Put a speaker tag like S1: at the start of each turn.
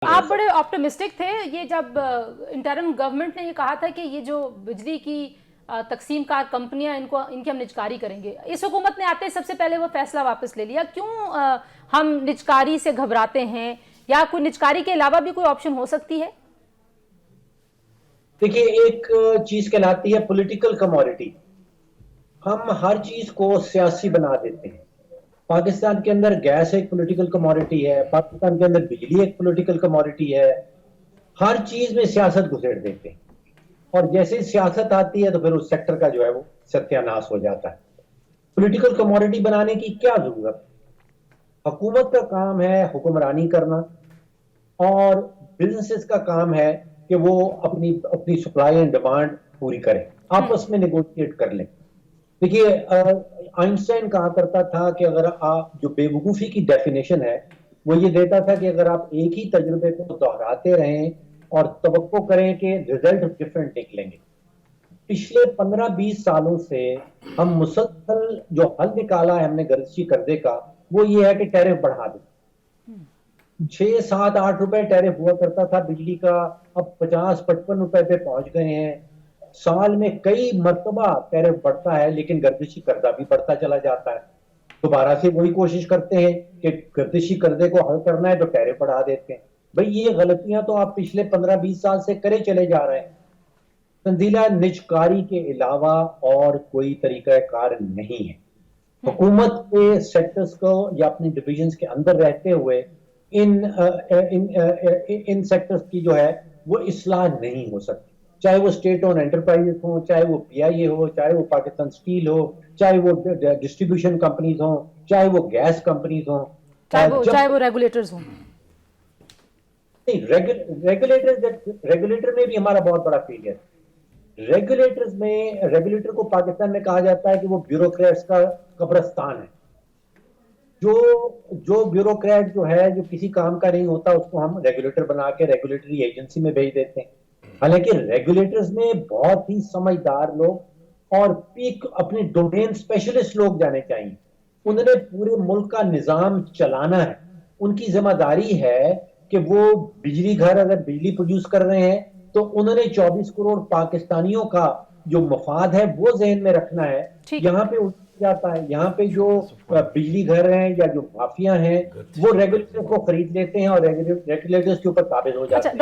S1: آپ بڑے آپٹمسٹک تھے یہ جب انٹرم گورنمنٹ نے یہ کہا تھا کہ یہ جو بجلی کی تقسیم کار کمپنیاں ان کی ہم نجکاری کریں گے. اس حکومت نے آتے سب سے پہلے وہ فیصلہ واپس لے لیا. کیوں ہم نجکاری سے گھبراتے ہیں؟ یا کوئی نجکاری کے علاوہ بھی کوئی آپشن ہو سکتی ہے؟
S2: دیکھیے، ایک چیز کہلاتی ہے پولیٹیکل کموڈٹی. ہم ہر چیز کو سیاسی بنا دیتے ہیں. پاکستان کے اندر گیس ایک پولیٹیکل کموڈٹی ہے، پاکستان کے اندر بجلی ایک پولیٹیکل کموڈٹی ہے. ہر چیز میں سیاست گھسیڑ دیتے ہیں، اور جیسے سیاست آتی ہے تو پھر اس سیکٹر کا جو ہے وہ ستیہ ناش ہو جاتا ہے. پولیٹیکل کموڈٹی بنانے کی کیا ضرورت؟ حکومت کا کام ہے حکمرانی کرنا، اور بزنسز کا کام ہے کہ وہ اپنی سپلائی اینڈ ڈیمانڈ پوری کریں، آپس میں نیگوشیٹ کر لیں. دیکھیے، آئنسٹائن کہا کرتا تھا کہ اگر آپ جو بے وقوفی کی ڈیفینیشن ہے وہ یہ دیتا تھا کہ اگر آپ ایک ہی تجربے کو دہراتے رہیں اور توقع کریں کہ ریزلٹ ڈفرینٹ نکلیں گے. پچھلے 15-20 سالوں سے ہم مسلسل جو حل نکالا ہے ہم نے گردشی قرضے کا، وہ یہ ہے کہ ٹیرف بڑھا دیں. 6-7-8 روپے ٹیرف ہوا کرتا تھا بجلی کا، اب 50-55 روپے پہ پہنچ گئے ہیں. سال میں کئی مرتبہ ٹیرف بڑھتا ہے لیکن گردشی قرضہ بھی بڑھتا چلا جاتا ہے. دوبارہ سے وہی کوشش کرتے ہیں کہ گردشی قرضے کو حل کرنا ہے تو ٹیرف بڑھا دیتے ہیں. بھئی یہ غلطیاں تو آپ پچھلے 15-20 سال سے کرے چلے جا رہے ہیں. تنزیلہ نجکاری کے علاوہ اور کوئی طریقہ کار نہیں ہے. حکومت کے سیکٹرز کو یا اپنی ڈویژنز کے اندر رہتے ہوئے ان سیکٹرز کی جو ہے وہ اصلاح نہیں ہو سکتی، چاہے وہ اسٹیٹ اون انٹرپرائز ہوں، چاہے وہ پی آئی اے ہو، چاہے وہ پاکستان اسٹیل ہو، چاہے وہ ڈسٹریبیوشن کمپنیز ہوں، چاہے وہ گیس کمپنیز ہوں.
S1: چاہے وہ ریگولیٹرز ہوں.
S2: ریگولیٹر میں بھی ہمارا بہت بڑا فیلئر ہے. ریگولیٹر کو پاکستان میں کہا جاتا ہے کہ وہ بیوروکریٹس کا قبرستان ہے. جو بیوروکریٹ جو ہے جو کسی کام کا نہیں ہوتا اس کو ہم ریگولیٹر بنا کے ریگولیٹری ایجنسی میں بھیج دیتے ہیں. حالانکہ ریگولیٹرز میں بہت ہی سمجھدار لوگ اور پیک اپنے ڈومین اسپیشلسٹ لوگ جانے چاہیے. انہوں نے پورے ملک کا نظام چلانا ہے. ان کی ذمہ داری ہے کہ وہ بجلی گھر اگر بجلی پروڈیوس کر رہے ہیں تو انہوں نے 24 کروڑ پاکستانیوں کا جو مفاد ہے وہ ذہن میں رکھنا ہے. یہاں پہ جاتا ہے، یہاں پہ جو بجلی گھر ہیں یا جو مافیا ہیں وہ ریگولیٹر کو خرید لیتے ہیں اور ریگولیٹرز کے اوپر قابض ہو جاتے ہیں.